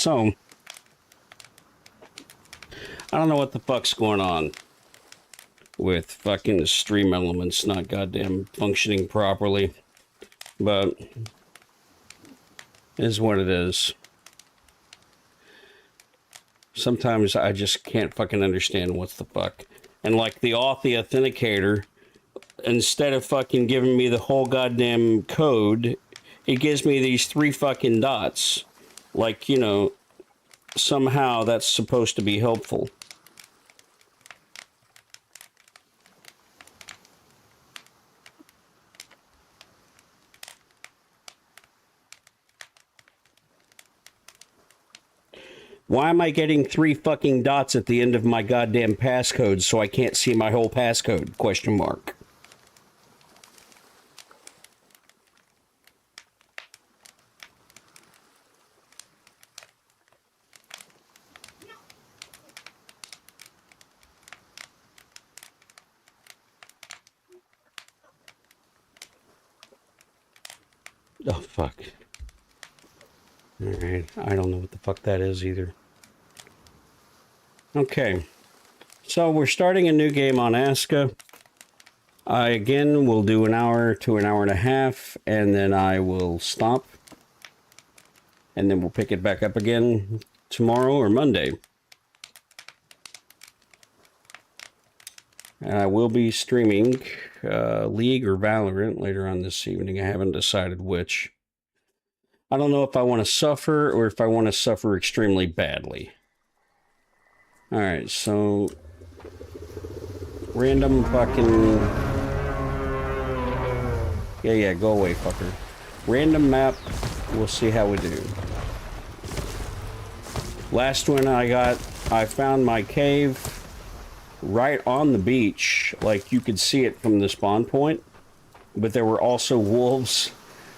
So, I don't know what the fuck's going on with fucking the Stream Elements not goddamn functioning properly, but it is what it is. Sometimes I just can't fucking understand what the fuck. And like the Authy Authenticator, instead of fucking giving me the whole goddamn code, it gives me these 3 fucking dots. Like, you know, somehow that's supposed to be helpful. Why am I getting 3 fucking dots at the end of my goddamn passcode so I can't see my whole passcode? Question mark. Oh, fuck. Alright, I don't know what the fuck that is either. Okay. So we're starting a new game on Aska. I, again, will do an hour to an hour and a half, and then I will stop. And then we'll pick it back up again tomorrow or Monday. And I will be streaming League or Valorant later on this evening. I haven't decided which. I don't know if I want to suffer or if I want to suffer extremely badly. Alright, so... Random fucking... Yeah, go away, fucker. Random map, we'll see how we do. Last one I found my cave right on the beach. Like, you could see it from the spawn point. But there were also wolves,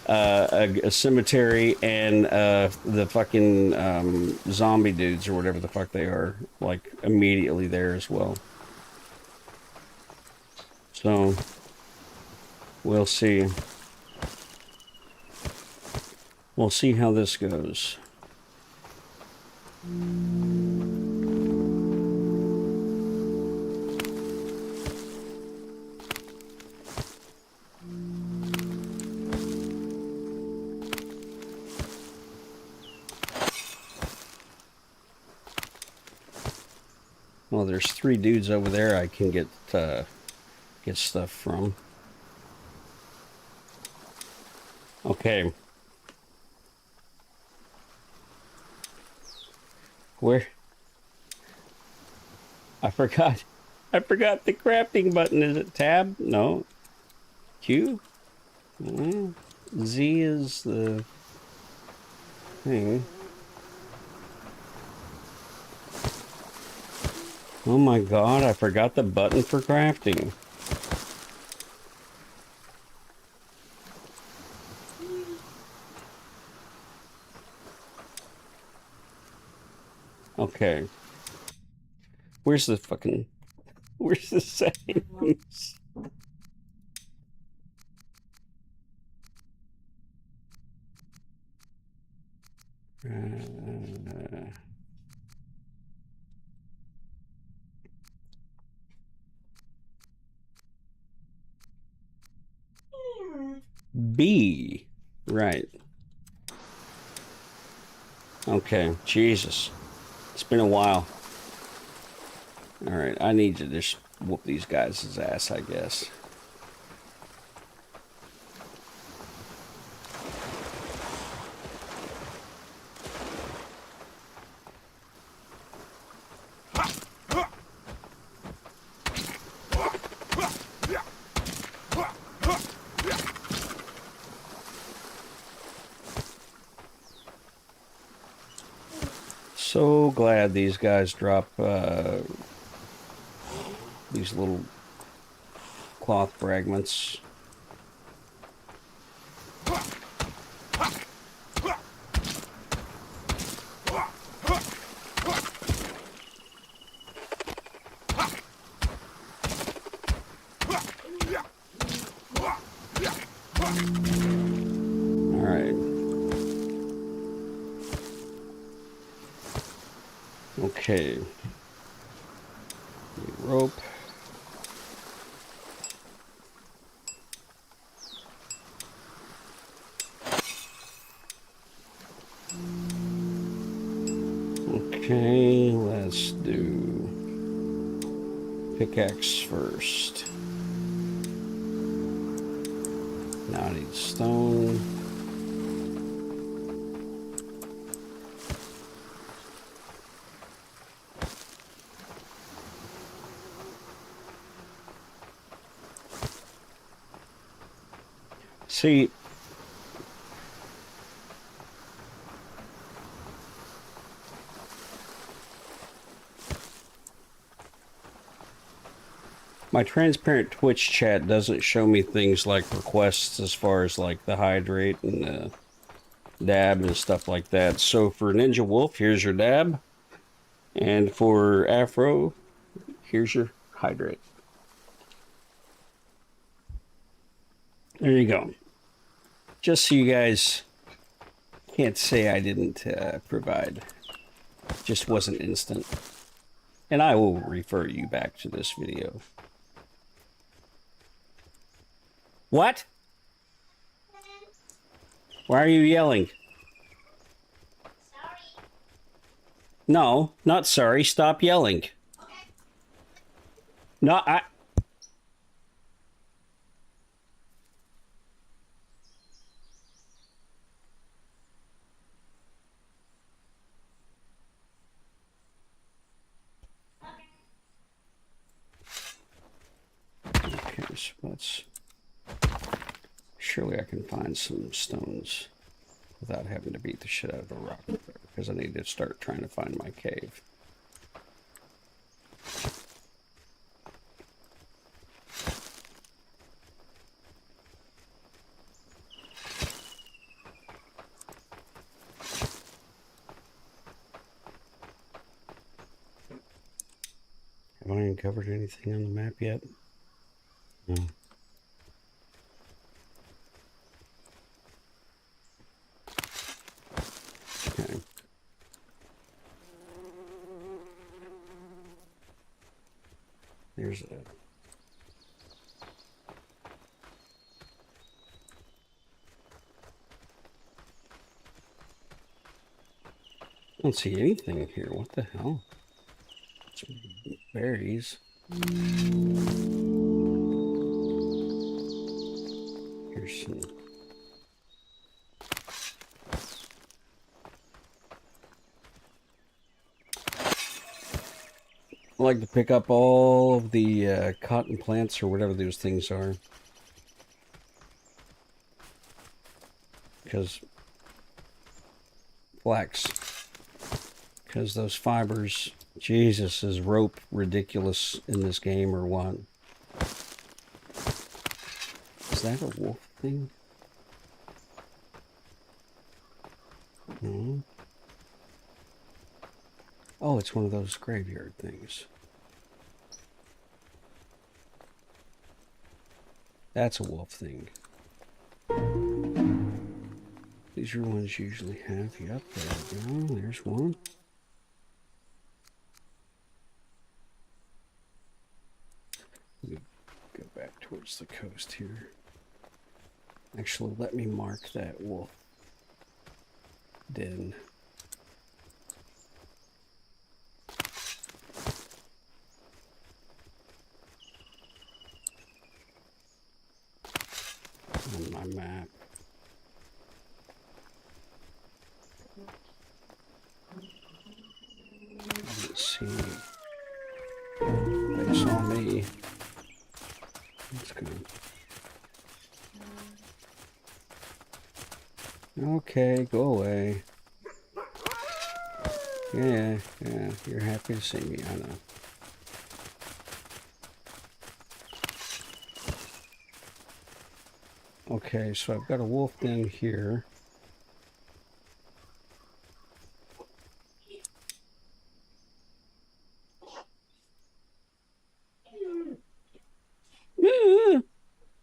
a cemetery, and the fucking zombie dudes, or whatever the fuck they are, like, immediately there as well. So, we'll see. We'll see how this goes. Well, there's 3 dudes over there I can get stuff from. Okay. Where? I forgot the crafting button. Is it tab? No. Q? Z is the thing. Oh my god, I forgot the button for crafting. Okay. Where's the settings? B. Right. Okay, Jesus. It's been a while. Alright, I need to just whoop these guys' ass, I guess. So glad these guys drop these little cloth fragments. Okay. Rope. Okay, let's do pickaxe first. Now I need stone. See, my transparent Twitch chat doesn't show me things like requests as far as like the hydrate and the dab and stuff like that. So for Ninja Wolf, here's your dab. And for Afro, here's your hydrate. There you go. Just so you guys can't say I didn't provide. Just wasn't instant. And I will refer you back to this video. What? Why are you yelling? Sorry. No, not sorry. Stop yelling. Okay. No, I... Okay, so let's... Surely I can find some stones without having to beat the shit out of a rock there, because I need to start trying to find my cave. Have I uncovered anything on the map yet? No. Okay. There's a... I don't see anything here. What the hell? Some berries. Here's some... I like to pick up all of the cotton plants or whatever those things are. Because flax. Because those fibers, Jesus, is rope ridiculous in this game or what? Is that a wolf thing? No. Oh, it's one of those graveyard things. That's a wolf thing. These are ones you usually have. Yep, there we go. There's one. Go back towards the coast here. Actually, let me mark that wolf den. On my map. Let's see. They saw me. Let's go. Okay, go away. Yeah, you're happy to see me, I know. Okay, so I've got a wolf den here.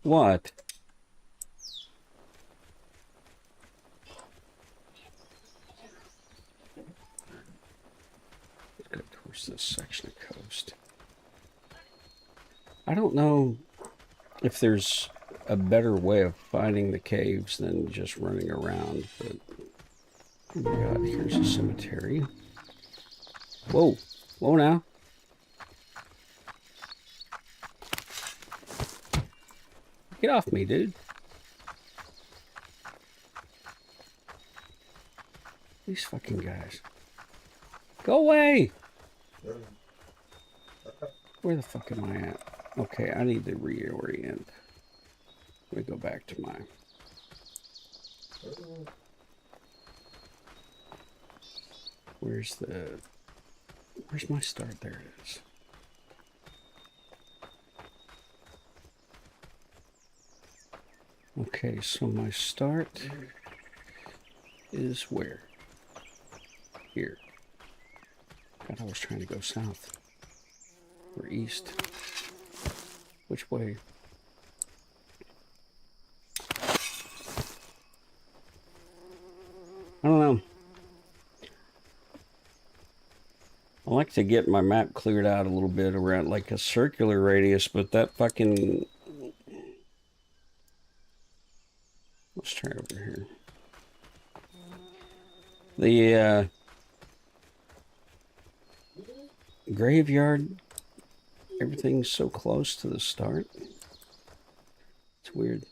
What? Let's go Where's this section of coast? I don't know if there's a better way of finding the caves than just running around, but oh my god, here's a cemetery. Whoa, whoa now. Get off me, dude. These fucking guys. Go away! Where the fuck am I at? Okay, I need to reorient. Let me go back to my... Where's my start? There it is. Okay, so my start is where? Here. God, I was trying to go south. Or east. Which way? I don't know. I like to get my map cleared out a little bit around like a circular radius, but that fucking... Let's try over here. The graveyard, everything's so close to the start. It's weird.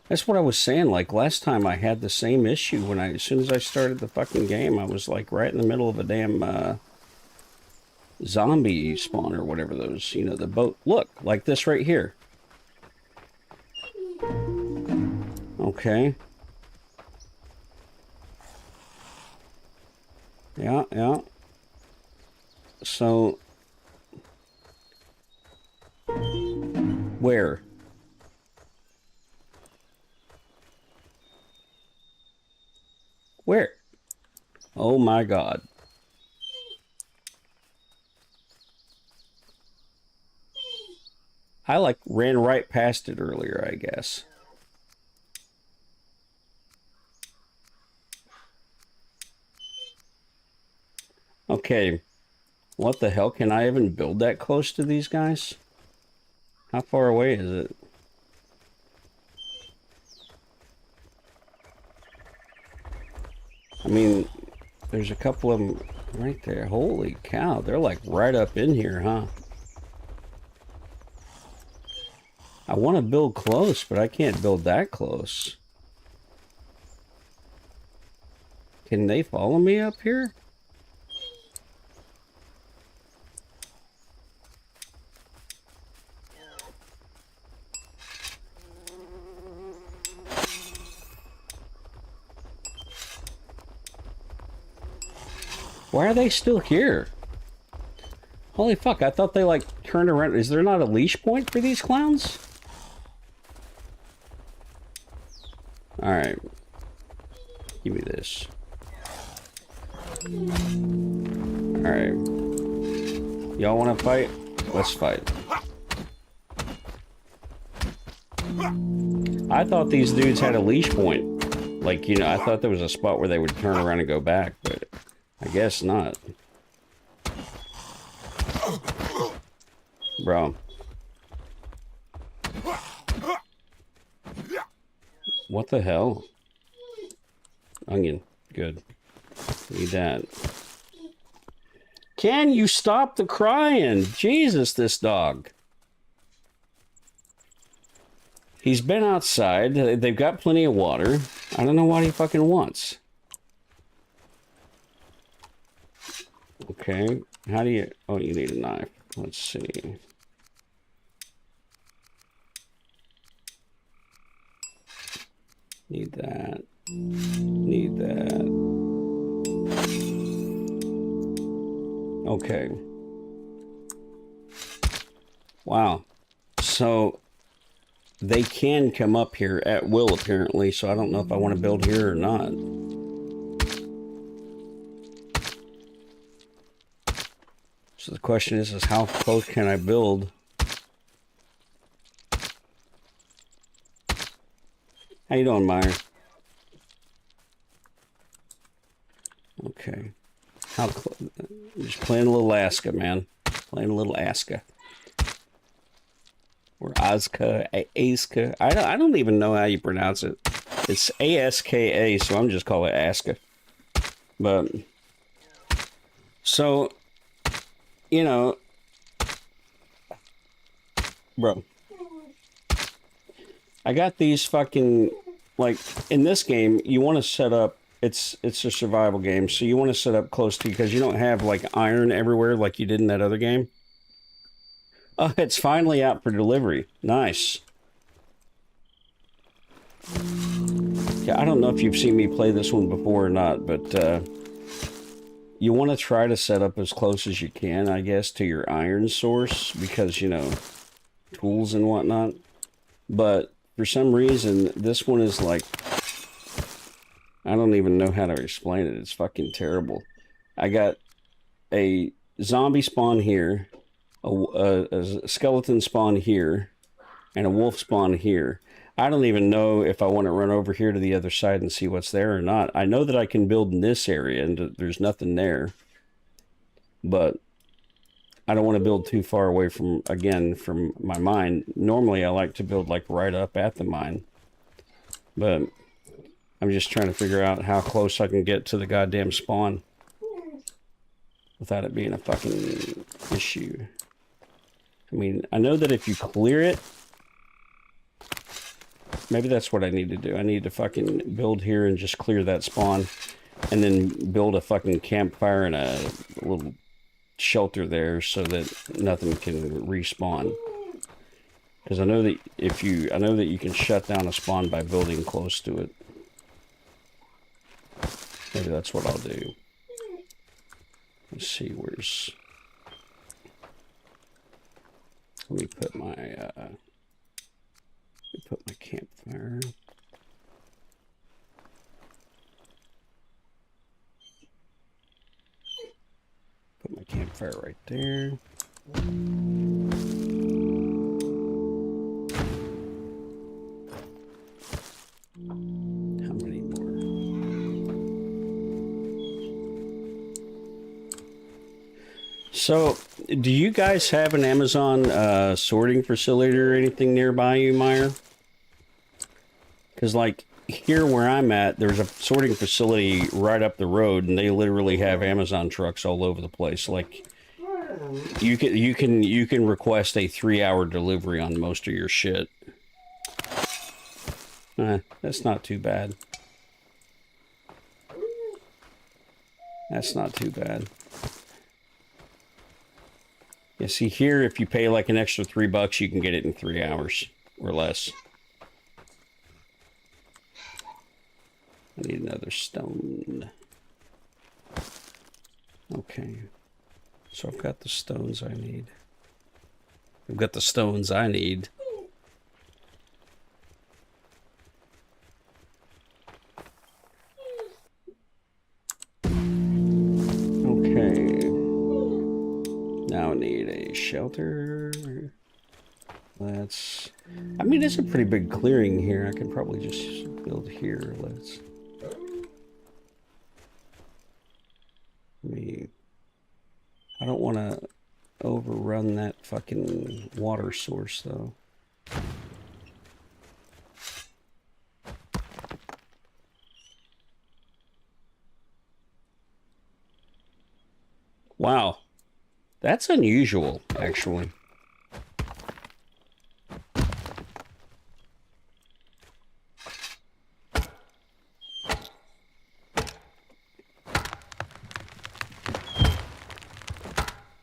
That's what I was saying. Like last time I had the same issue when as soon as I started the fucking game, I was like right in the middle of a damn zombie spawn or whatever those, you know, the boat. Look, like this right here. Okay. Yeah, yeah. So, where? Where? Oh my God. I like ran right past it earlier, I guess. Okay. What the hell? Can I even build that close to these guys? How far away is it? I mean, there's a couple of them right there. Holy cow. They're like right up in here, huh? I want to build close, but I can't build that close. Can they follow me up here? Why are they still here? Holy fuck, I thought they like turned around. Is there not a leash point for these clowns? Alright. Give me this. Alright. Y'all wanna fight? Let's fight. I thought these dudes had a leash point. Like, you know, I thought there was a spot where they would turn around and go back, but I guess not. Bro. What the hell? Onion. Good. Need that. Can you stop the crying? Jesus, this dog. He's been outside. They've got plenty of water. I don't know what he fucking wants. Okay. How do you... Oh, you need a knife. Let's see. Need that. Need that. Okay. Wow. So they can come up here at will, apparently, so I don't know if I want to build here or not. So the question is how close can I build? How you doing, Meyer? Okay. Just playing a little Aska, man. Playing a little Aska. Or Aska, Aska. I don't even know how you pronounce it. It's Aska, so I'm just calling it Aska. But so, you know, bro, I got these fucking, like, in this game, you want to set up, it's a survival game, so you want to set up close to, because you don't have, like, iron everywhere like you did in that other game. Oh, it's finally out for delivery. Nice. Yeah, I don't know if you've seen me play this one before or not, but you want to try to set up as close as you can, I guess, to your iron source, because, you know, tools and whatnot. But for some reason, this one is like, I don't even know how to explain it. It's fucking terrible. I got a zombie spawn here, a skeleton spawn here, and a wolf spawn here. I don't even know if I want to run over here to the other side and see what's there or not. I know that I can build in this area and there's nothing there, but I don't want to build too far away from, again, from my mine. Normally I like to build like right up at the mine, but I'm just trying to figure out how close I can get to the goddamn spawn without it being a fucking issue. I mean, I know that if you clear it, maybe that's what I need to do. I need to fucking build here and just clear that spawn, and then build a fucking campfire and a little shelter there so that nothing can respawn. Because I know that I know that you can shut down a spawn by building close to it. Maybe that's what I'll do. Let's see, where's... Let me put my campfire. Put my campfire right there. How many more? So, do you guys have an Amazon sorting facility or anything nearby you, Meyer? Because, like, here where I'm at, there's a sorting facility right up the road, and they literally have Amazon trucks all over the place. Like, you can request a 3-hour delivery on most of your shit. That's not too bad. That's not too bad. Yeah, see here, if you pay like an extra $3, you can get it in 3 hours or less. I need another stone. Okay. So I've got the stones I need. I've got the stones I need. Okay. Now I need a shelter. Let's... I mean, it's a pretty big clearing here. I could probably just build here. Let's... I don't want to overrun that fucking water source, though. Wow. That's unusual, actually.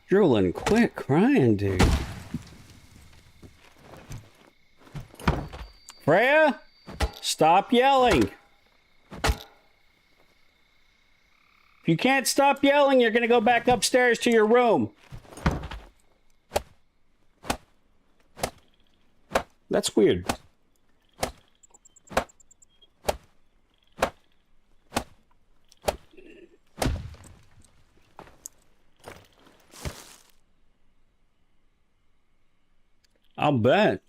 Drilling quick, crying, dude. Freya, stop yelling. If you can't stop yelling, you're gonna go back upstairs to your room. That's weird. I'll bet.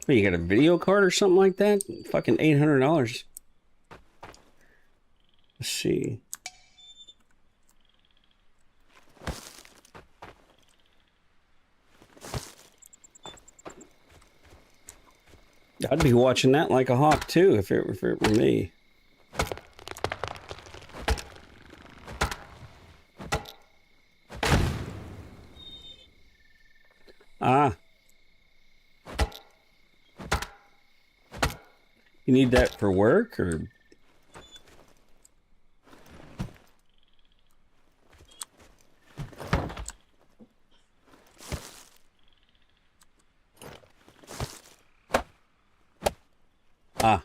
What, you got a video card or something like that? Fucking $800. Let's see. I'd be watching that like a hawk too if it were me. Ah. You need that for work or? Ah.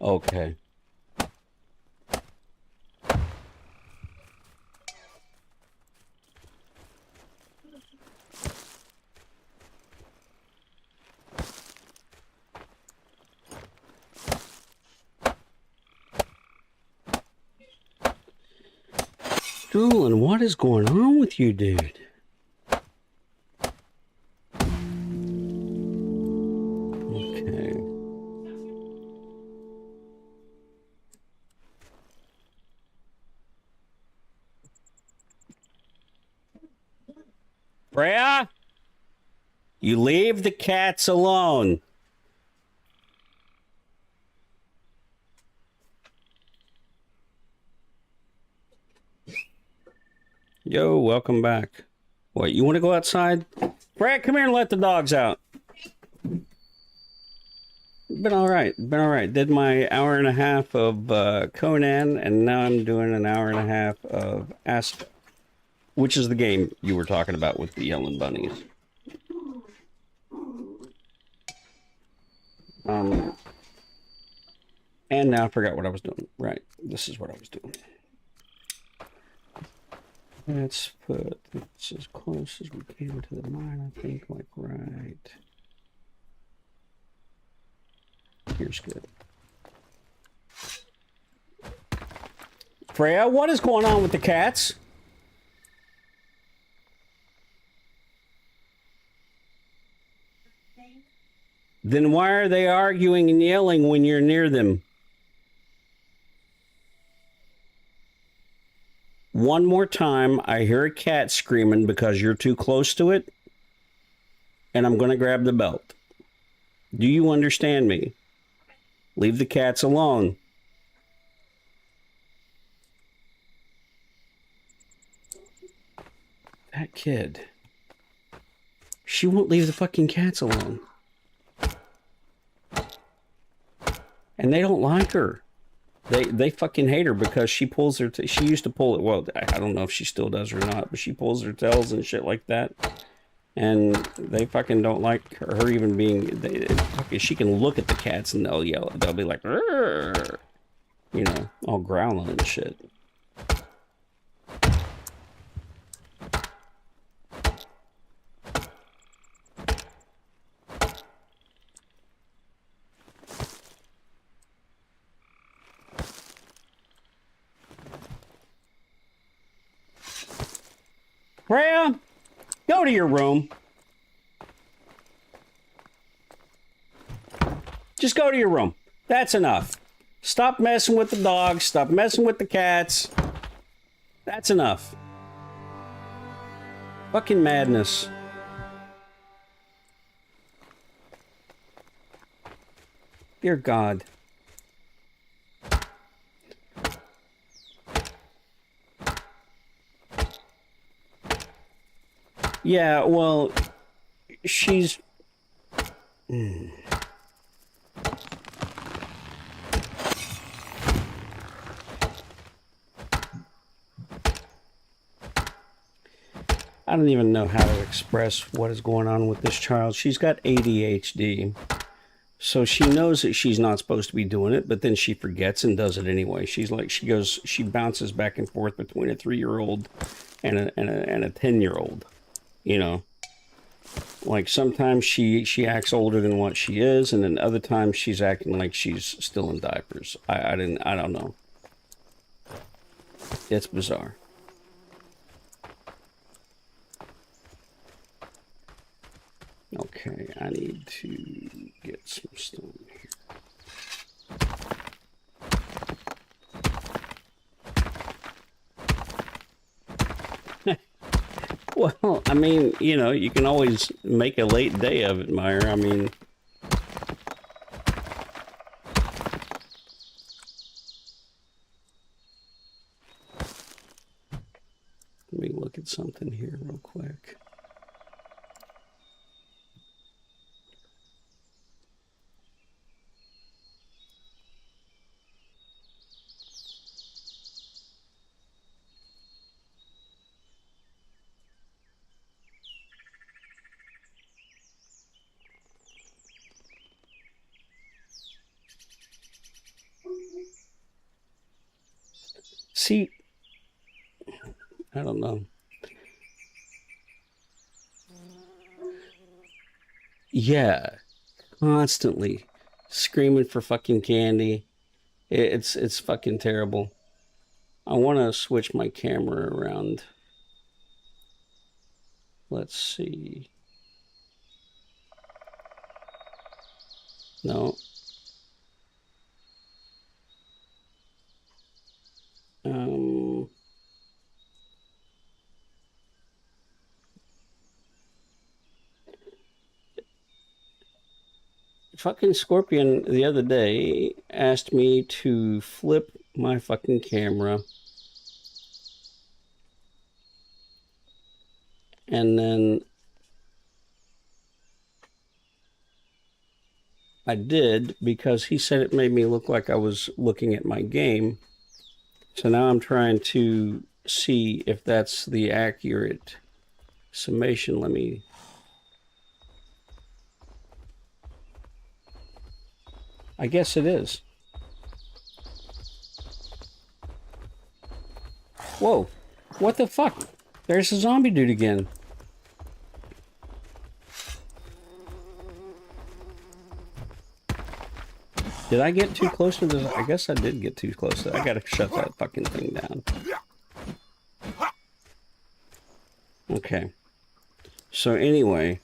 Okay. Doolin, what is going on with you, dude? Okay. Freya? You leave the cats alone. Yo, welcome back. What, you want to go outside? Brad, come here and let the dogs out. Been all right. Been all right. Did my hour and a half of Conan, and now I'm doing an hour and a half of Ask, which is the game you were talking about with the yelling bunnies. And now I forgot what I was doing. Right. This is what I was doing. Let's put this as close as we can to the mine, I think, like right. Here's good. Freya, what is going on with the cats? Then why are they arguing and yelling when you're near them? One more time, I hear a cat screaming because you're too close to it, and I'm going to grab the belt. Do you understand me? Leave the cats alone. That kid. She won't leave the fucking cats alone. And they don't like her. They fucking hate her because she pulls her. She used to pull it. Well, I don't know if she still does or not, but she pulls her tails and shit like that. And they fucking don't like her even being. She can look at the cats and they'll yell. They'll be like, "Rrr," you know, all growling and shit. Freya, go to your room. Just go to your room. That's enough. Stop messing with the dogs. Stop messing with the cats. That's enough. Fucking madness. Dear God. Yeah, well, she's... I don't even know how to express what is going on with this child. She's got ADHD. So she knows that she's not supposed to be doing it, but then she forgets and does it anyway. She's like, she bounces back and forth between a 3-year-old and a 10-year-old. You know, like sometimes she acts older than what she is, and then other times she's acting like she's still in diapers. I don't know. It's bizarre. Okay, I need to get some stone here. Well, I mean, you know, you can always make a late day of it, Meyer. I mean, let me look at something here real quick. See, I don't know. Yeah, constantly screaming for fucking candy. It's fucking terrible. I want to switch my camera around. Let's see. No. Um, fucking Scorpion the other day asked me to flip my fucking camera. And then I did because he said it made me look like I was looking at my game. So now I'm trying to see if that's the accurate summation. Let me... I guess it is. Whoa. What the fuck? There's a zombie dude again. Did I get too close to this? I guess I did get too close to it. I gotta shut that fucking thing down. Okay. So anyway,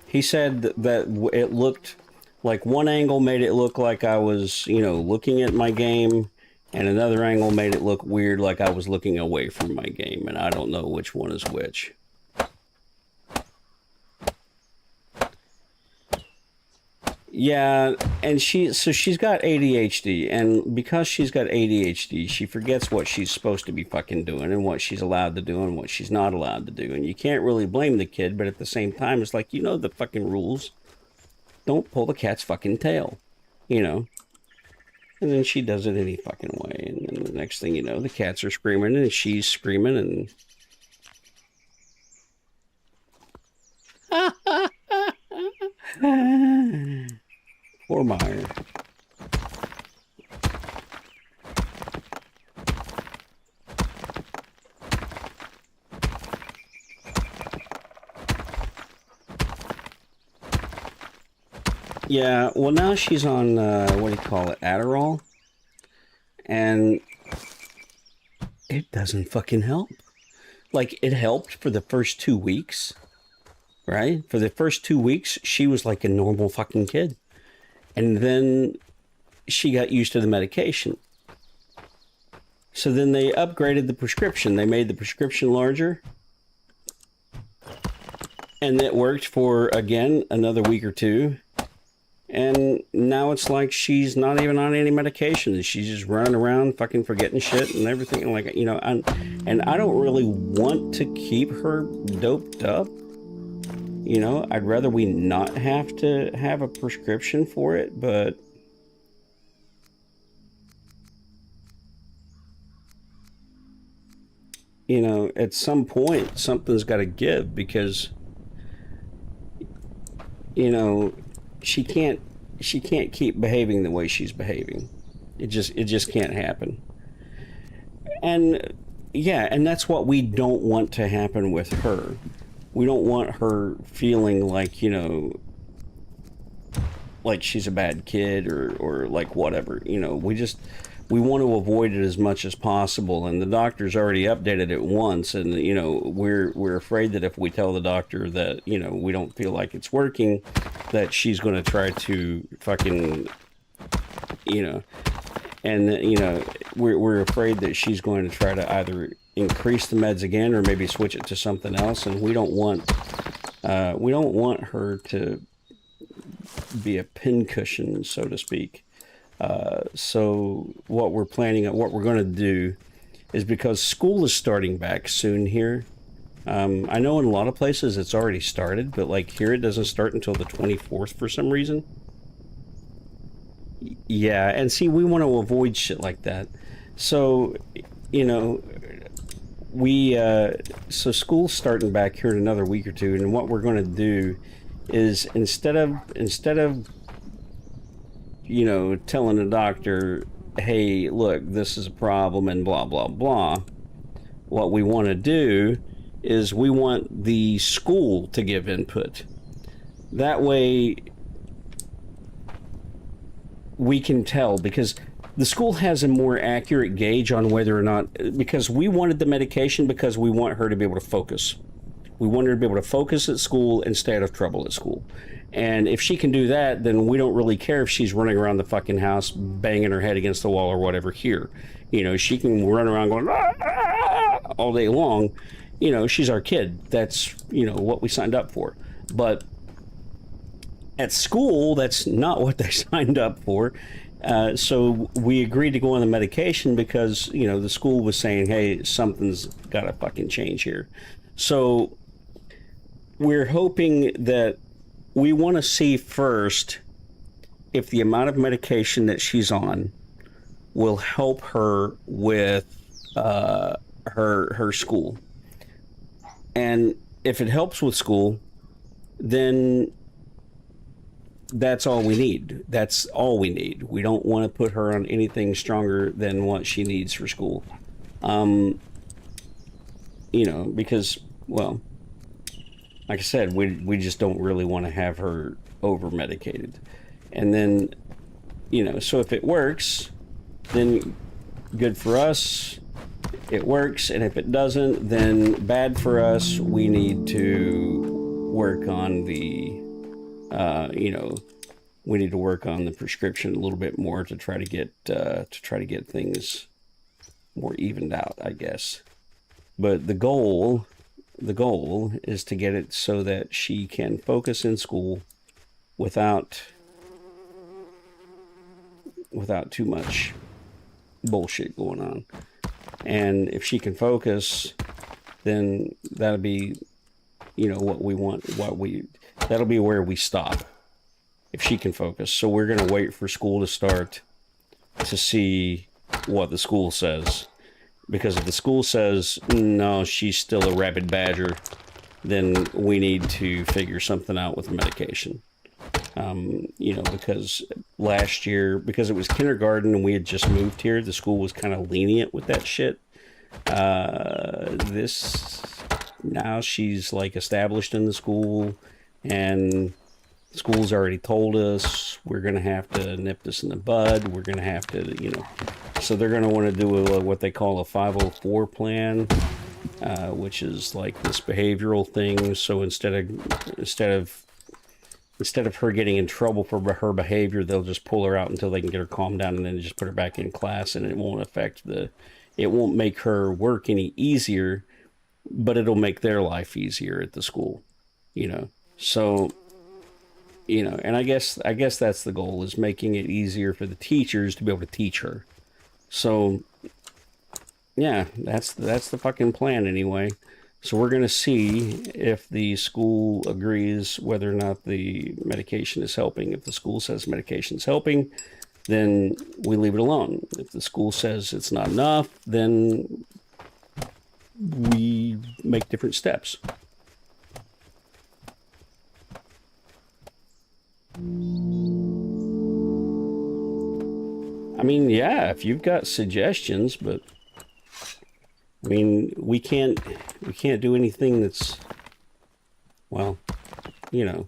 he said that it looked like one angle made it look like I was, you know, looking at my game, and another angle made it look weird like I was looking away from my game, and I don't know which one is which. Yeah, and she's got ADHD, and because she's got ADHD, she forgets what she's supposed to be fucking doing and what she's allowed to do and what she's not allowed to do. And you can't really blame the kid, but at the same time, it's like, you know the fucking rules. Don't pull the cat's fucking tail, you know? And then she does it any fucking way, and then the next thing you know, the cats are screaming and she's screaming and... Poor Meyer. Yeah, well now she's on, what do you call it, Adderall? And it doesn't fucking help. Like, it helped for the first 2 weeks, right? For the first 2 weeks, she was like a normal fucking kid. And then she got used to the medication. So then they upgraded the prescription. They made the prescription larger. And it worked for, again, another week or two. And now it's like she's not even on any medication. She's just running around fucking forgetting shit and everything. Like, you know, and I don't really want to keep her doped up. You know, I'd rather we not have to have a prescription for it, but... You know, at some point, something's got to give because... You know... She can't keep behaving the way she's behaving. It just can't happen. And yeah, and that's what we don't want to happen with her. We don't want her feeling like, you know, like she's a bad kid or like whatever, you know. We want to avoid it as much as possible, and the doctor's already updated it once, and you know, we're afraid that if we tell the doctor that, you know, we don't feel like it's working, that she's going to try to fucking, you know, and you know, we're afraid that she's going to try to either increase the meds again, or maybe switch it to something else. And we don't want her to be a pincushion, so to speak. So what we're going to do is, because school is starting back soon here. I know in a lot of places it's already started, but like here it doesn't start until the 24th for some reason. Yeah, and see, we want to avoid shit like that. So, you know, so school's starting back here in another week or two, and what we're going to do is, instead of you know, telling the doctor, hey, look, this is a problem and blah blah blah, what we want to do is we want the school to give input. That way we can tell, because the school has a more accurate gauge on whether or not, because we wanted the medication because we want her to be able to focus. We want her to be able to focus at school and stay out of trouble at school. And if she can do that, then we don't really care if she's running around the fucking house banging her head against the wall or whatever here. You know, she can run around going all day long. You know, she's our kid. That's, you know, what we signed up for. But at school, that's not what they signed up for. So we agreed to go on the medication because, you know, the school was saying, hey, something's got to fucking change here. So we're hoping that, we want to see first if the amount of medication that she's on will help her with her school. And if it helps with school, then that's all we need. That's all we need. We don't want to put her on anything stronger than what she needs for school. You know, because, well, like I said, we just don't really want to have her over medicated. And then, you know, so if it works, then good for us, it works. And if it doesn't, then bad for us. We need to work on the, you know, we need to work on the prescription a little bit more to try to get things more evened out, I guess. But the goal is to get it so that she can focus in school without too much bullshit going on. And if she can focus, then that'll be, you know, what we want, that'll be where we stop, if she can focus. So we're going to wait for school to start to see what the school says. Because if the school says, no, she's still a rabid badger, then we need to figure something out with the medication. You know, because last year, because it was kindergarten and we had just moved here, the school was kind of lenient with that shit. Now she's like established in the school, and the school's already told us we're going to have to nip this in the bud. We're going to have to, you know, so they're going to want to do what they call a 504 plan, which is like this behavioral thing. So instead of her getting in trouble for her behavior, they'll just pull her out until they can get her calmed down, and then just put her back in class, and it won't make her work any easier, but it'll make their life easier at the school, you know. So, you know, and I guess that's the goal, is making it easier for the teachers to be able to teach her. So, yeah, that's the fucking plan anyway. So we're going to see if the school agrees whether or not the medication is helping. If the school says medication is helping, then we leave it alone. If the school says it's not enough, then we make different steps. I mean, yeah, if you've got suggestions, but I mean, we can't do anything that's, well, you know.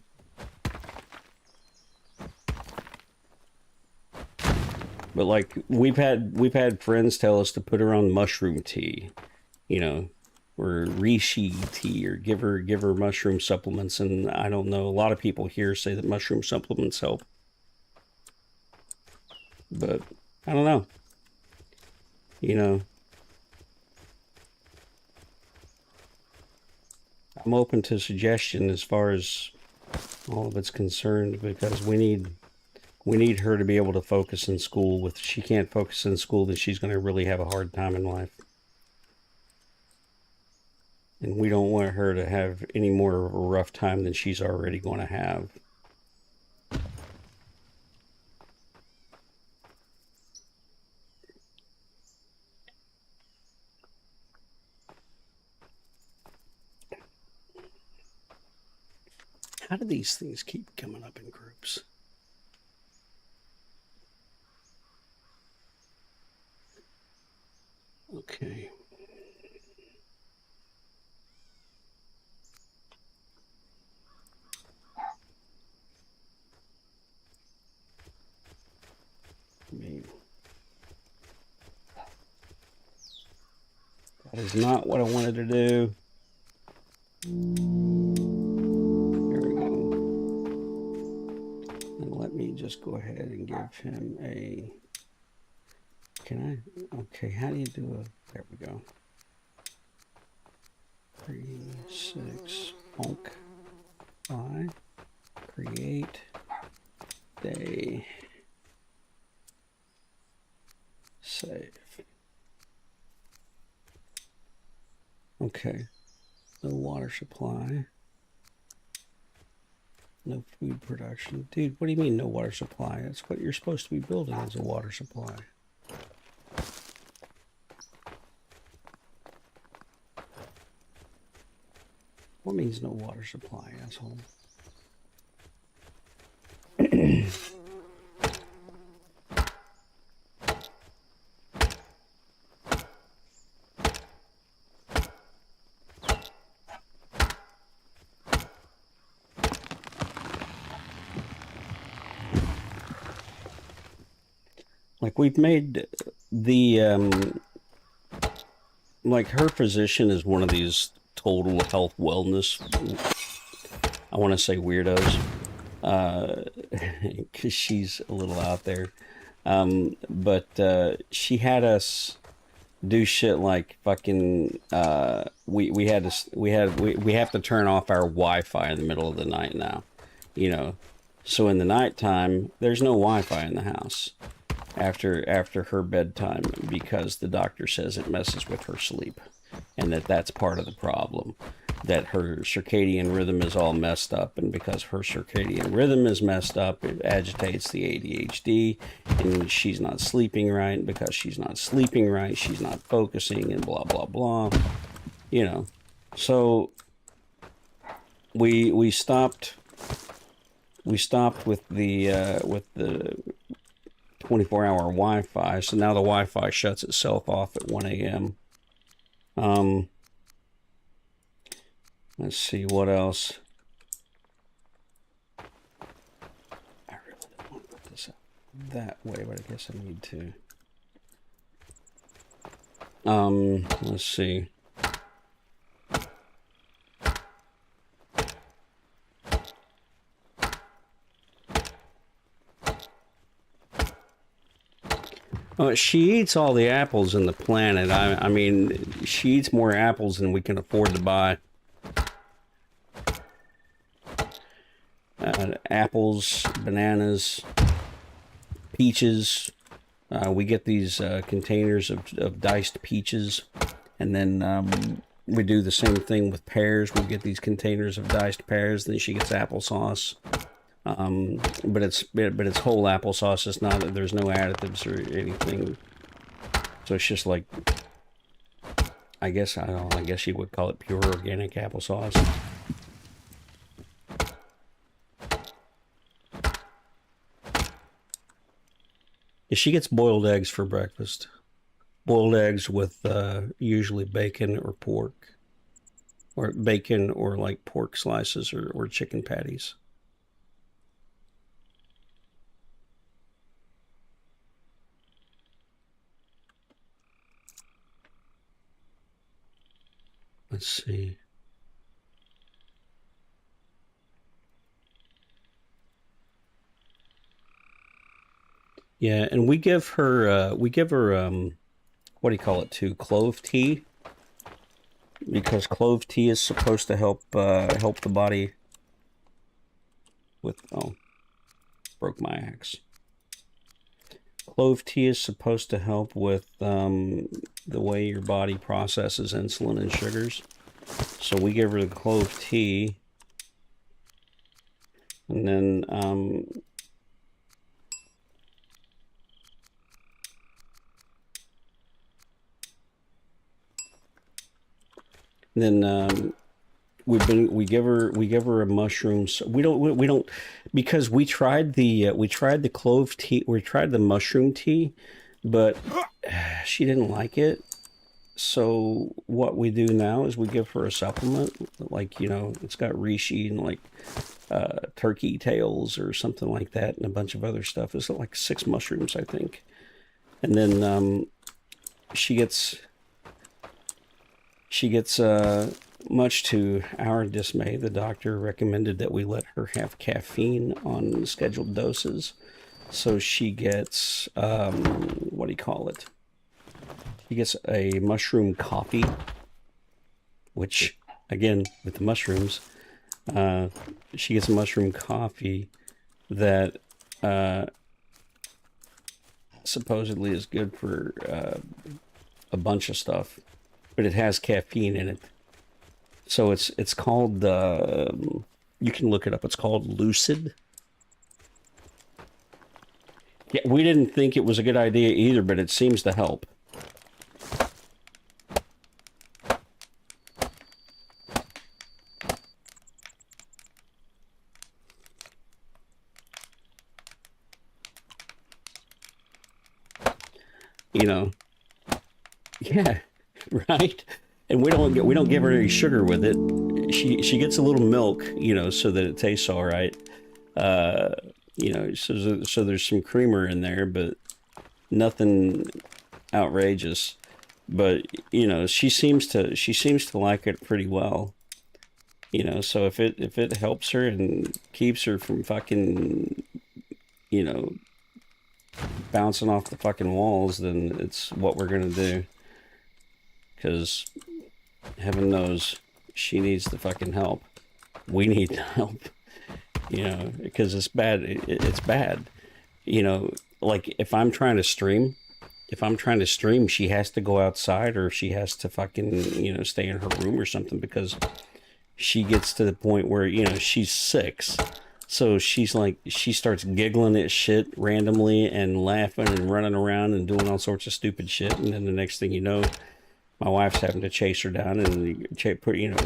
But like we've had friends tell us to put her on mushroom tea, you know, or reishi tea, or give her mushroom supplements. And I don't know, a lot of people here say that mushroom supplements help, but I don't know, you know. I'm open to suggestion as far as all of it's concerned, because we need her to be able to focus in school. If she can't focus in school, then she's going to really have a hard time in life. And we don't want her to have any more of a rough time than she's already going to have. How do these things keep coming up in groups? Okay. Maybe. That is not what I wanted to do. There we go. And let me just go ahead and give him a... Can I? Okay, how do you do a... There we go. 3, 6, onk, 5, create, day, save. Okay, no water supply, no food production. Dude, what do you mean no water supply? That's what you're supposed to be building, is a water supply. What means no water supply, asshole? Like, we've made the, like, her physician is one of these total health wellness, I want to say weirdos, because she's a little out there. But she had us do shit like fucking, we have to turn off our Wi-Fi in the middle of the night now, you know. So in the nighttime, there's no Wi-Fi in the house after her bedtime, because the doctor says it messes with her sleep, and that's part of the problem, that her circadian rhythm is all messed up, and because her circadian rhythm is messed up, it agitates the ADHD, and she's not sleeping right, and because she's not sleeping right, she's not focusing, and blah blah blah, you know. So we stopped with the 24-hour Wi-Fi, so now the Wi-Fi shuts itself off at 1 a.m. Let's see what else. I really don't want to put this up that way, but I guess I need to. Let's see. Oh, she eats all the apples in the planet. I mean, she eats more apples than we can afford to buy. Apples, bananas, peaches. We get these containers of diced peaches, and then we do the same thing with pears. We get these containers of diced pears. Then she gets applesauce. But it's whole applesauce. It's not, there's no additives or anything. So it's just like, I guess you would call it pure organic applesauce. She gets boiled eggs for breakfast. Boiled eggs with usually bacon or pork, or bacon or like pork slices or chicken patties. Let's see. Yeah, and we give her what do you call it too? Clove tea. because clove tea is supposed to help help the body with. Oh, broke my axe. Clove tea is supposed to help with the way your body processes insulin and sugars. So we give her the clove tea, and then we give her a mushroom. So we don't because we tried the clove tea, we tried the mushroom tea, but she didn't like it. So what we do now is we give her a supplement, like, you know, it's got reishi and like turkey tails or something like that, and a bunch of other stuff. It's like 6 mushrooms, I think. And then she gets much to our dismay, the doctor recommended that we let her have caffeine on scheduled doses. So she gets what do you call it? She gets a mushroom coffee, which, again, with the mushrooms, she gets a mushroom coffee that supposedly is good for a bunch of stuff, but it has caffeine in it. So it's called, you can look it up, it's called Lucid. Yeah, we didn't think it was a good idea either, but it seems to help. You know, yeah, right. And we don't give her any sugar with it. She gets a little milk, you know, so that it tastes all right. You know, so there's some creamer in there, but nothing outrageous. But you know, she seems to like it pretty well. You know, so if it helps her and keeps her from fucking, you know, bouncing off the fucking walls, then it's what we're gonna do. Because heaven knows she needs the fucking help. We need help, you know, because it's bad. It's bad, you know. Like if I'm trying to stream, she has to go outside, or she has to fucking, you know, stay in her room or something, because she gets to the point where, you know, she's 6. So she's like, she starts giggling at shit randomly and laughing and running around and doing all sorts of stupid shit. And then the next thing you know, my wife's having to chase her down and put, you know,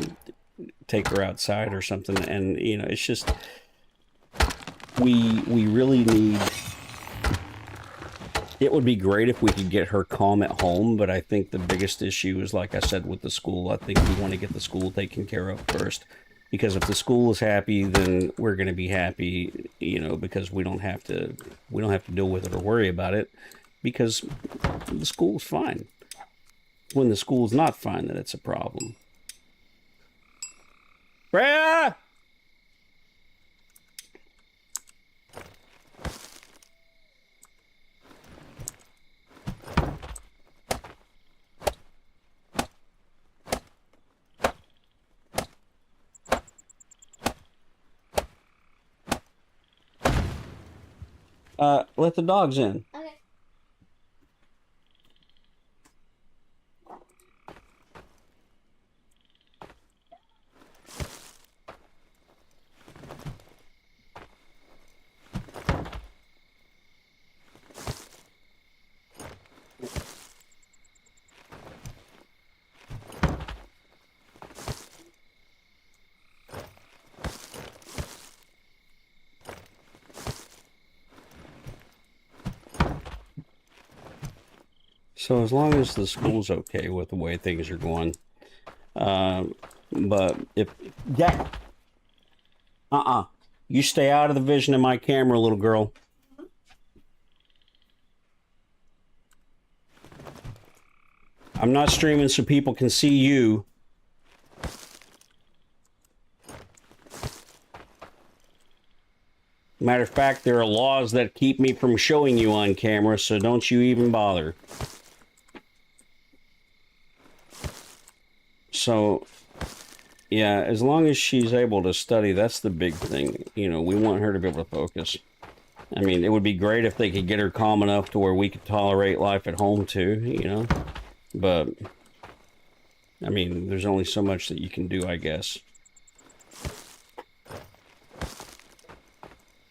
take her outside or something. And, you know, it's just, we really need, it would be great if we could get her calm at home, but I think the biggest issue is, like I said, with the school. I think we want to get the school taken care of first. Because if the school is happy, then we're going to be happy, you know, because we don't have to deal with it or worry about it, because the school's fine. When the school's not fine, then it's a problem. Freya! Let the dogs in. Okay. So as long as the school's okay with the way things are going, but if yeah, you stay out of the vision of my camera, little girl. I'm not streaming so people can see you. Matter of fact, there are laws that keep me from showing you on camera, so don't you even bother. So, yeah, as long as she's able to study, that's the big thing. You know, we want her to be able to focus. I mean, it would be great if they could get her calm enough to where we could tolerate life at home too, you know? But, I mean, there's only so much that you can do, I guess.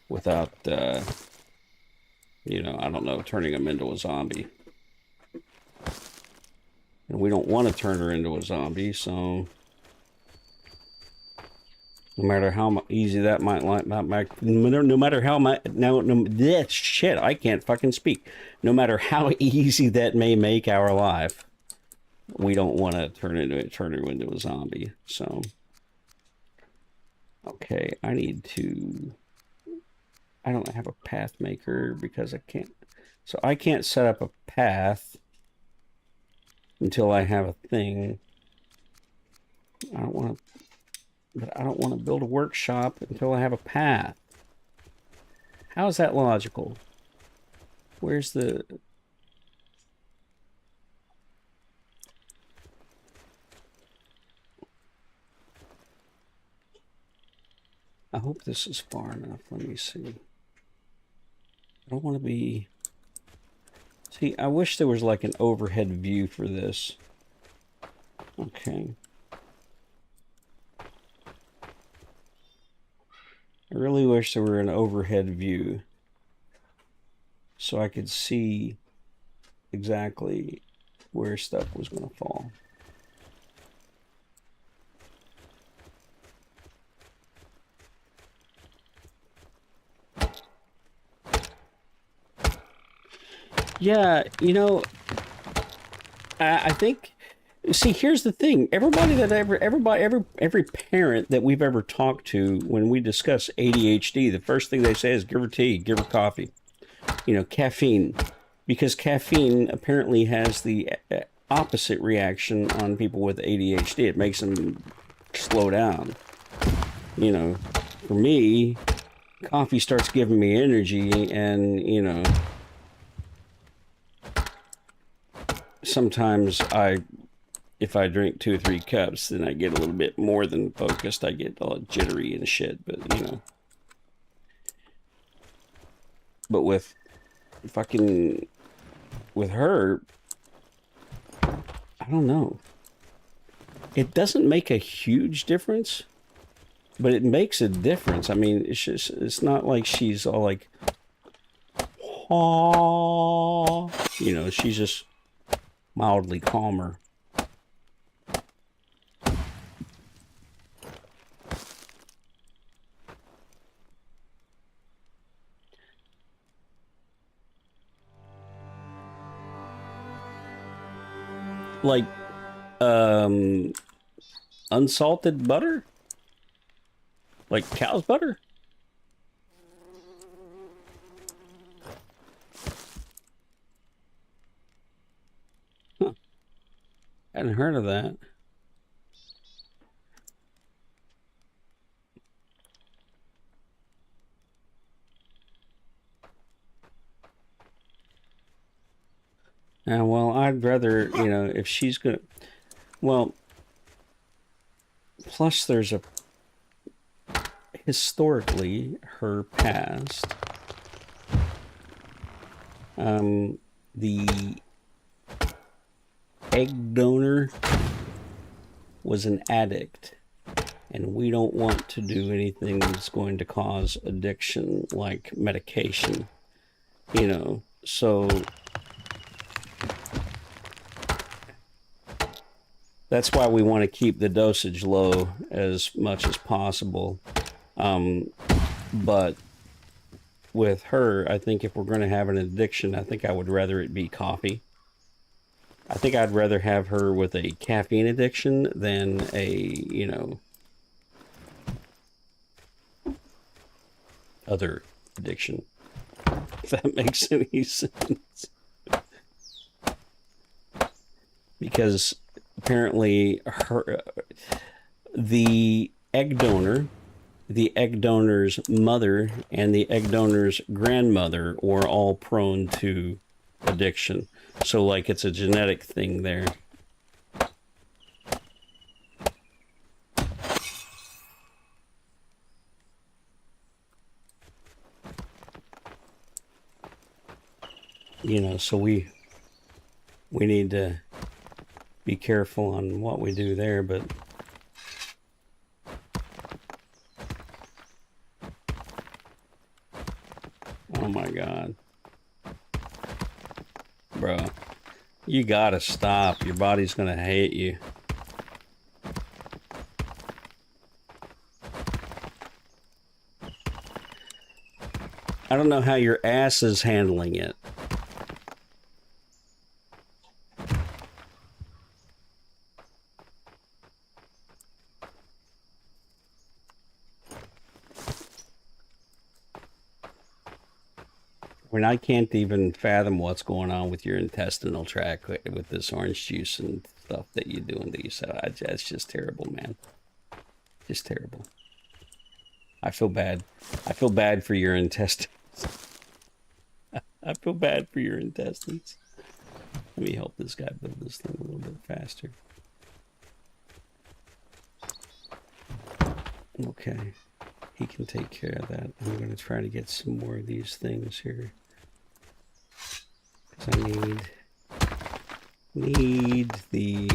Without, you know, I don't know, turning them into a zombie. And we don't want to turn her into a zombie, so no matter how easy that might no matter how much this shit, I can't fucking speak. No matter how easy that may make our life, we don't want to turn her into a zombie. So, okay, I don't have a path maker because I can't. So I can't set up a path until I have a thing. I don't want to. But I don't want to build a workshop until I have a path. How is that logical? Where's the... I hope this is far enough. Let me see. I don't want to be... See, I wish there was like an overhead view for this. Okay. I really wish there were an overhead view so I could see exactly where stuff was going to fall. Yeah, you know, I think... See, here's the thing. Every parent that we've ever talked to when we discuss ADHD, the first thing they say is give her tea, give her coffee. You know, caffeine. Because caffeine apparently has the opposite reaction on people with ADHD. It makes them slow down. You know, for me, coffee starts giving me energy and, you know, sometimes if I drink 2 or 3 cups, then I get a little bit more than focused. I get all jittery and shit, but you know. But with her, I don't know. It doesn't make a huge difference, but it makes a difference. I mean, it's not like she's all like, oh, you know, she's just mildly calmer. Like, unsalted butter? Like cow's butter? Huh. Hadn't heard of that. Well, I'd rather, you know, if she's gonna... Well, plus there's a... Historically, her past... the egg donor was an addict. And we don't want to do anything that's going to cause addiction, like medication. You know, so... That's why we want to keep the dosage low as much as possible. But with her, I think if we're going to have an addiction, I think I would rather it be coffee. I think I'd rather have her with a caffeine addiction than a, you know, other addiction. If that makes any sense. Because apparently the egg donor's mother and the egg donor's grandmother were all prone to addiction. So like it's a genetic thing there. You know, so we need to be careful on what we do there, but oh my God. Bro, you gotta stop. Your body's gonna hate you. I don't know how your ass is handling it. When I can't even fathom what's going on with your intestinal tract with this orange juice and stuff that you're doing to yourself. It's just terrible, man. Just terrible. I feel bad. I feel bad for your intestines. I feel bad for your intestines. Let me help this guy build this thing a little bit faster. Okay. He can take care of that. I'm going to try to get some more of these things here. Because I need the...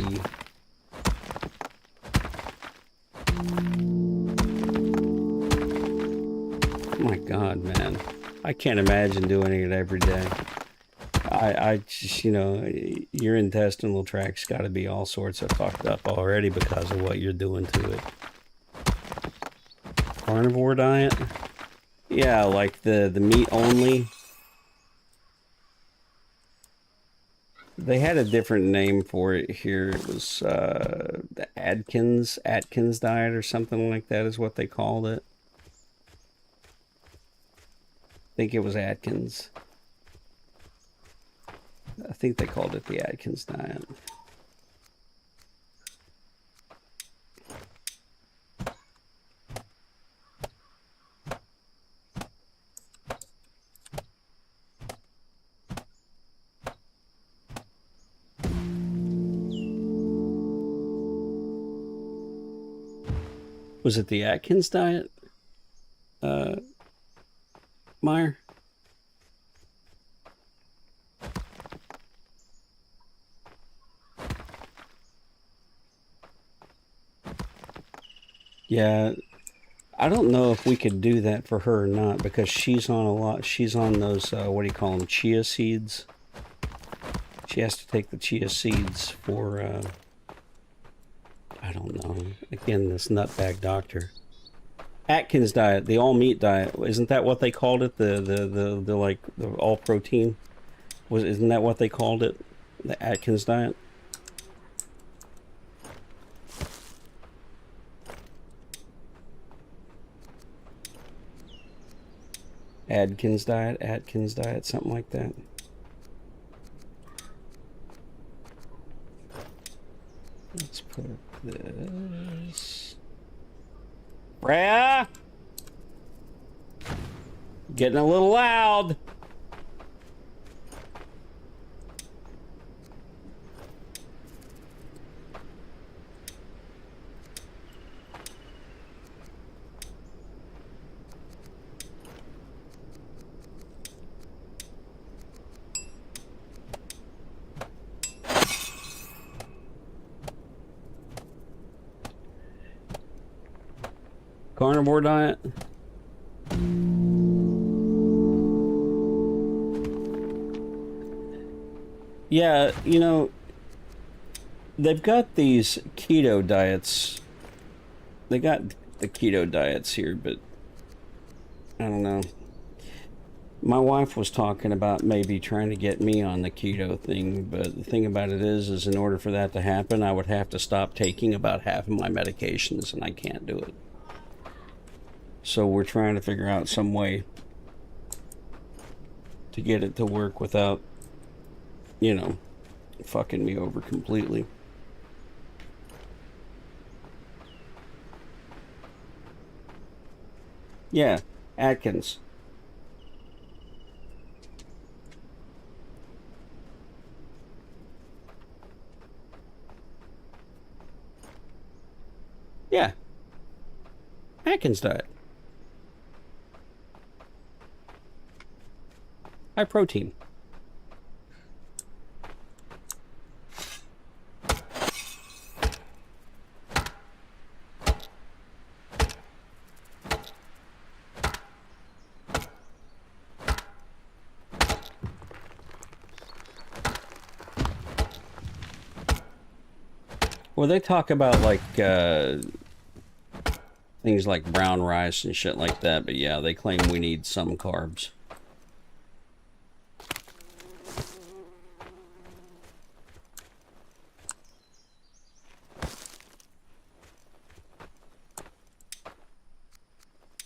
Oh my God, man. I can't imagine doing it every day. I just, you know, your intestinal tract's got to be all sorts of fucked up already because of what you're doing to it. Carnivore diet? Yeah, like the meat only. They had a different name for it here. It was the Atkins diet or something like that is what they called it. I think it was Atkins. I think they called it the Atkins diet. Was it the Atkins diet, Meyer? Yeah, I don't know if we could do that for her or not because she's on a lot. She's on those, what do you call them, chia seeds. She has to take the chia seeds for, I don't know. Again, this nutbag doctor. Atkins diet, the all meat diet. Isn't that what they called it? The like the all protein. Isn't that what they called it? The Atkins diet. Atkins diet, something like that. Let's put this. Freya! Getting a little loud. Carnivore diet. Yeah, you know, they've got these keto diets. They got the keto diets here, but I don't know. My wife was talking about maybe trying to get me on the keto thing, but the thing about it is in order for that to happen, I would have to stop taking about half of my medications, and I can't do it. So we're trying to figure out some way to get it to work without, you know, fucking me over completely. Yeah, Atkins. Yeah, Atkins diet. High protein. Well, they talk about like things like brown rice and shit like that, but yeah, they claim we need some carbs.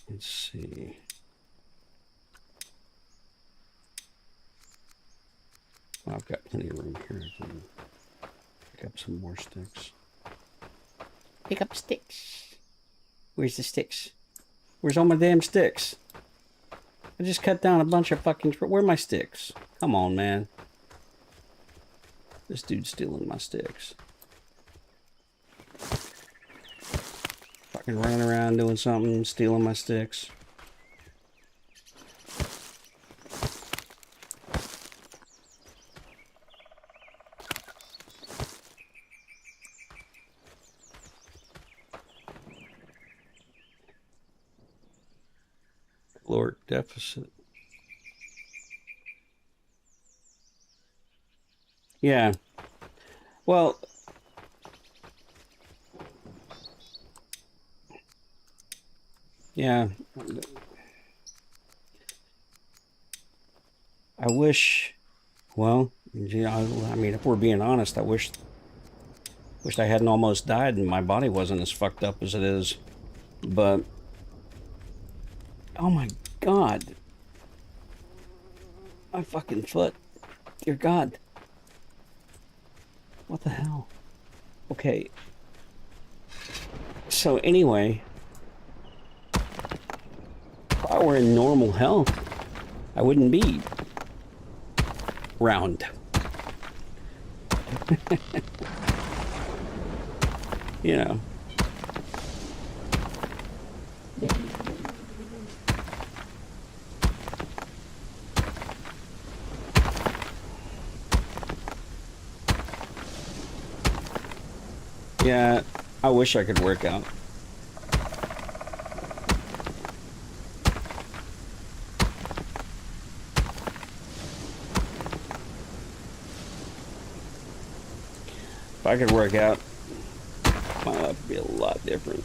Let's see. Well, I've got plenty of room here. I can pick up some more sticks. Pick up sticks. Where's the sticks? Where's all my damn sticks? I just cut down a bunch of fucking... Where are my sticks? Come on, man. This dude's stealing my sticks. Fucking running around doing something, stealing my sticks. Caloric deficit. Yeah. Well... Yeah. I wish, well, I mean, if we're being honest, I wished I hadn't almost died and my body wasn't as fucked up as it is. But, oh my God. My fucking foot. Dear God. What the hell? Okay. So anyway... If I were in normal health, I wouldn't be round. You know. Yeah, I wish I could work out. If I could work out, my life would be a lot different.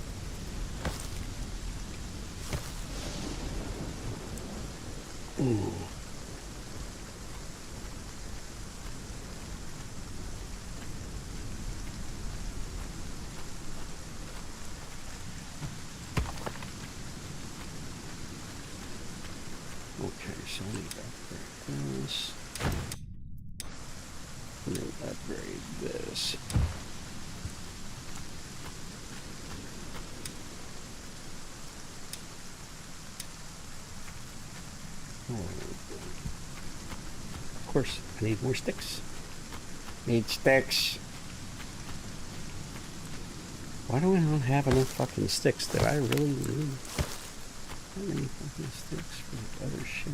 Okay, so I need to upgrade this. And then upgrade this. Of course, I need more sticks. Need sticks. Why do I not have enough fucking sticks? Did I really need that many fucking sticks for other shit?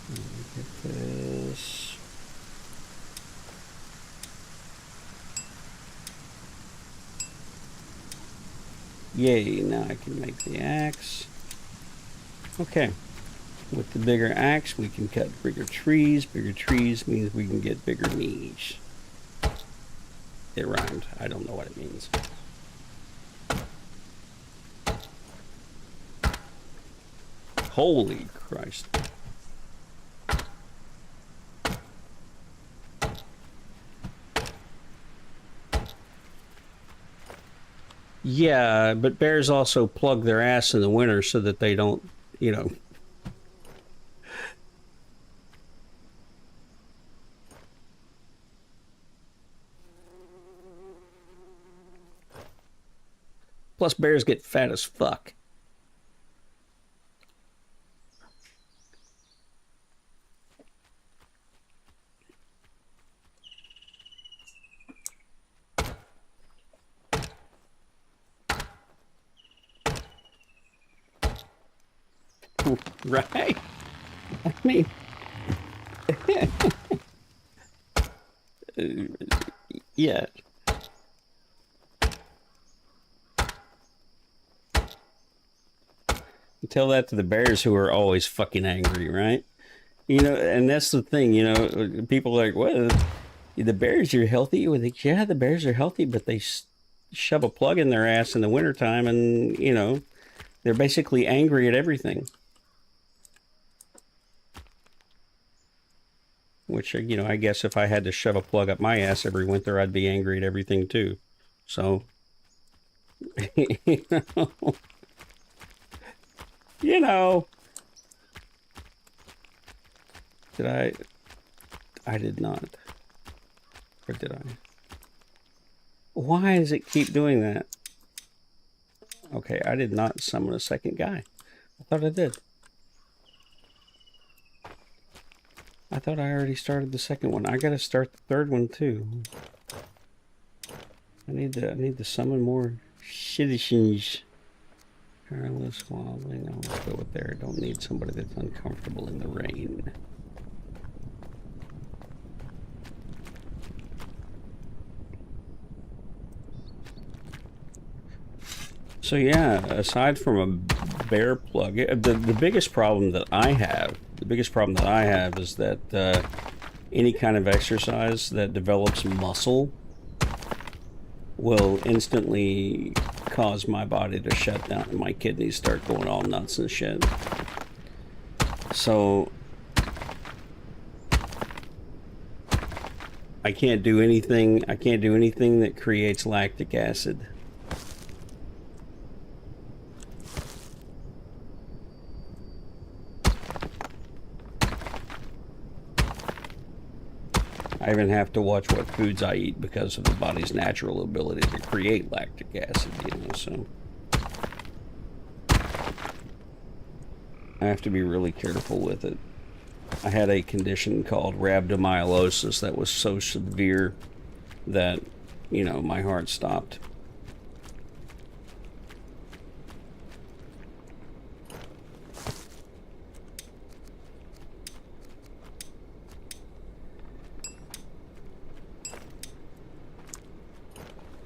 Let me get this. Yay, now I can make the axe. Okay. With the bigger axe, we can cut bigger trees. Bigger trees means we can get bigger knees. It rhymed. I don't know what it means. Holy Christ. Yeah, but bears also plug their ass in the winter so that they don't, you know... Plus, bears get fat as fuck. Right? I mean... yeah. Tell that to the bears who are always fucking angry, right? You know, and that's the thing, you know, people are like, what? The bears are healthy. Well, yeah, the bears are healthy, but they shove a plug in their ass in the wintertime and, you know, they're basically angry at everything. Which, you know, I guess if I had to shove a plug up my ass every winter, I'd be angry at everything too. So, you know, you know, did I? I did not. Or did I? Why does it keep doing that? Okay, I did not summon a second guy. I thought I did. I thought I already started the second one. I gotta start the third one too. I need to summon more citizens. Careless wobbling. No, let's go with there. Don't need somebody that's uncomfortable in the rain. So yeah, aside from a bear plug, the biggest problem that I have, is that any kind of exercise that develops muscle will instantly cause my body to shut down and my kidneys start going all nuts and shit. So I can't do anything that creates lactic acid. I even have to watch what foods I eat because of the body's natural ability to create lactic acid, you know, so I have to be really careful with it. I had a condition called rhabdomyolysis that was so severe that, you know, my heart stopped.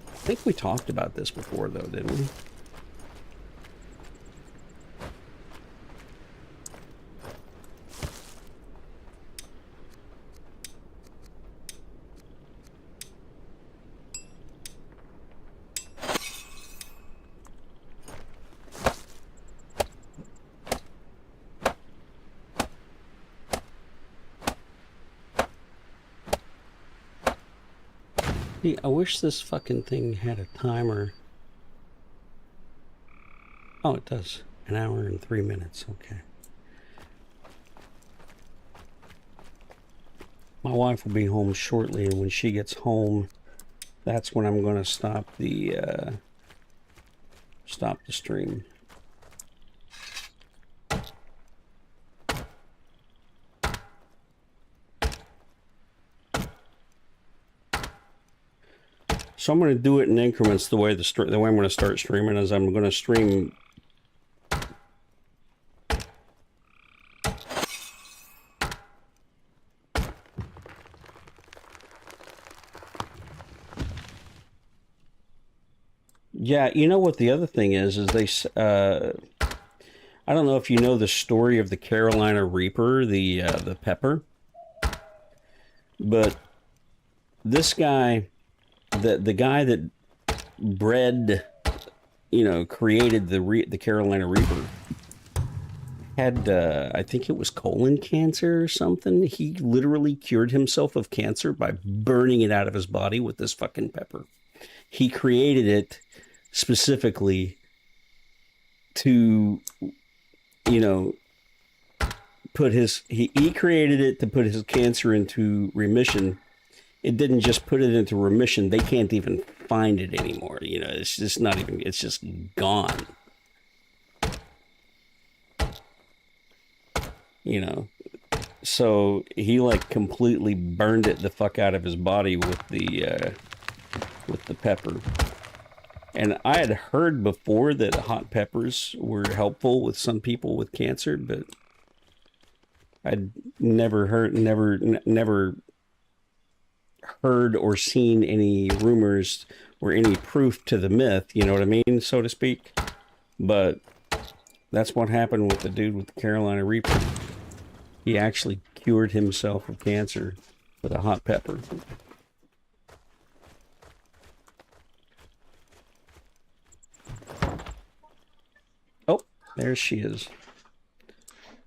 I think we talked about this before, though, didn't we? I wish this fucking thing had a timer. Oh, it does. 1 hour and 3 minutes. Okay. My wife will be home shortly, and when she gets home, that's when I'm going to stop the stream. So I'm going to do it in increments. The way I'm going to start streaming is I'm going to stream. Yeah, you know what the other thing is they. I don't know if you know the story of the Carolina Reaper, the pepper, but this guy. The guy that bred, you know, created the Carolina Reaper had, I think it was colon cancer or something. He literally cured himself of cancer by burning it out of his body with this fucking pepper. He created it specifically to, you know, he created it to put his cancer into remission. It didn't just put it into remission. They can't even find it anymore. You know, it's just not even, it's just gone. You know, so he like completely burned it the fuck out of his body with the pepper. And I had heard before that hot peppers were helpful with some people with cancer, but I'd never heard or seen any rumors or any proof to the myth, you know what I mean, so to speak. But that's what happened with the dude with the Carolina Reaper. He actually cured himself of cancer with a hot pepper. There she is.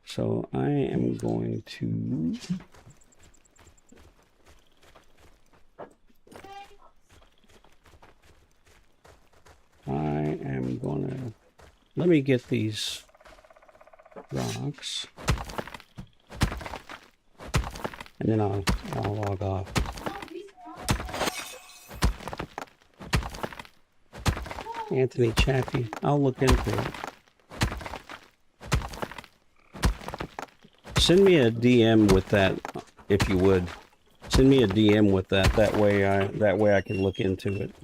So I am going to... Let me get these rocks. And then I'll log off. Anthony Chappie. I'll look into it. Send me a DM with that, if you would. Send me a DM with that. That way I can look into it.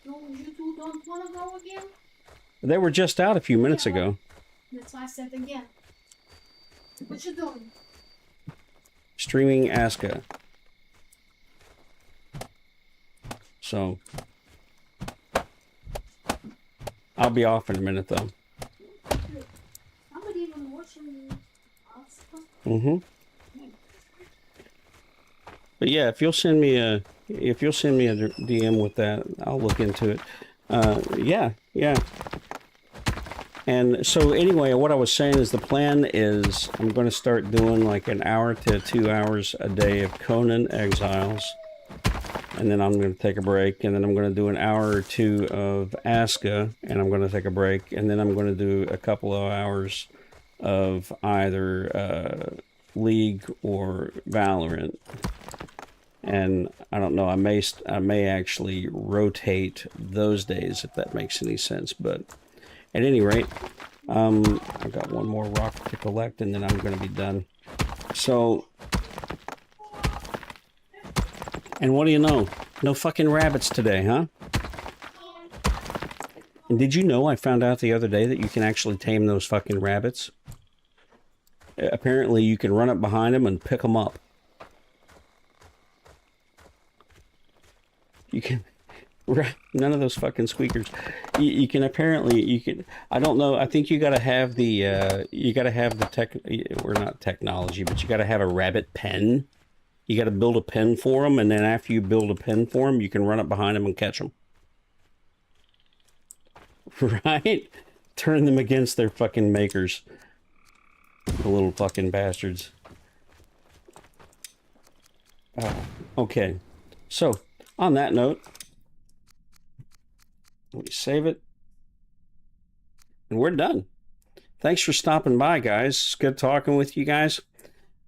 You two don't want to go again? They were just out a few minutes ago. That's why I said again. What you doing? Streaming Aska. So I'll be off in a minute though. I'm not even watching Aska. But yeah, if you'll send me a DM with that, I'll look into it. Yeah. And so anyway, what I was saying is the plan is I'm going to start doing like an hour to 2 hours a day of Conan Exiles. And then I'm going to take a break. And then I'm going to do an hour or two of Aska. And I'm going to take a break. And then I'm going to do a couple of hours of either League or Valorant. And I don't know, I may actually rotate those days if that makes any sense. But at any rate, I've got one more rock to collect and then I'm going to be done. So, and what do you know? No fucking rabbits today, huh? And did you know I found out the other day that you can actually tame those fucking rabbits? Apparently you can run up behind them and pick them up. You can... None of those fucking squeakers. You can apparently, I don't know, I think you gotta have the, or not technology, but you gotta have a rabbit pen. You gotta build a pen for them, and then after you build a pen for them, you can run up behind them and catch them. Right? Turn them against their fucking makers. The little fucking bastards. Okay. So, on that note, let me save it. And we're done. Thanks for stopping by, guys. It's good talking with you guys.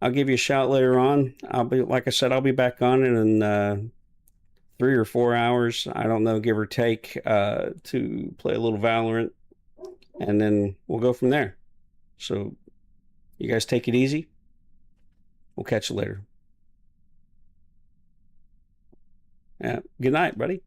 I'll give you a shout later on. I'll be, like I said, I'll be back on in 3 or 4 hours. I don't know, give or take, to play a little Valorant. And then we'll go from there. So, you guys take it easy. We'll catch you later. Yeah. Good night, buddy.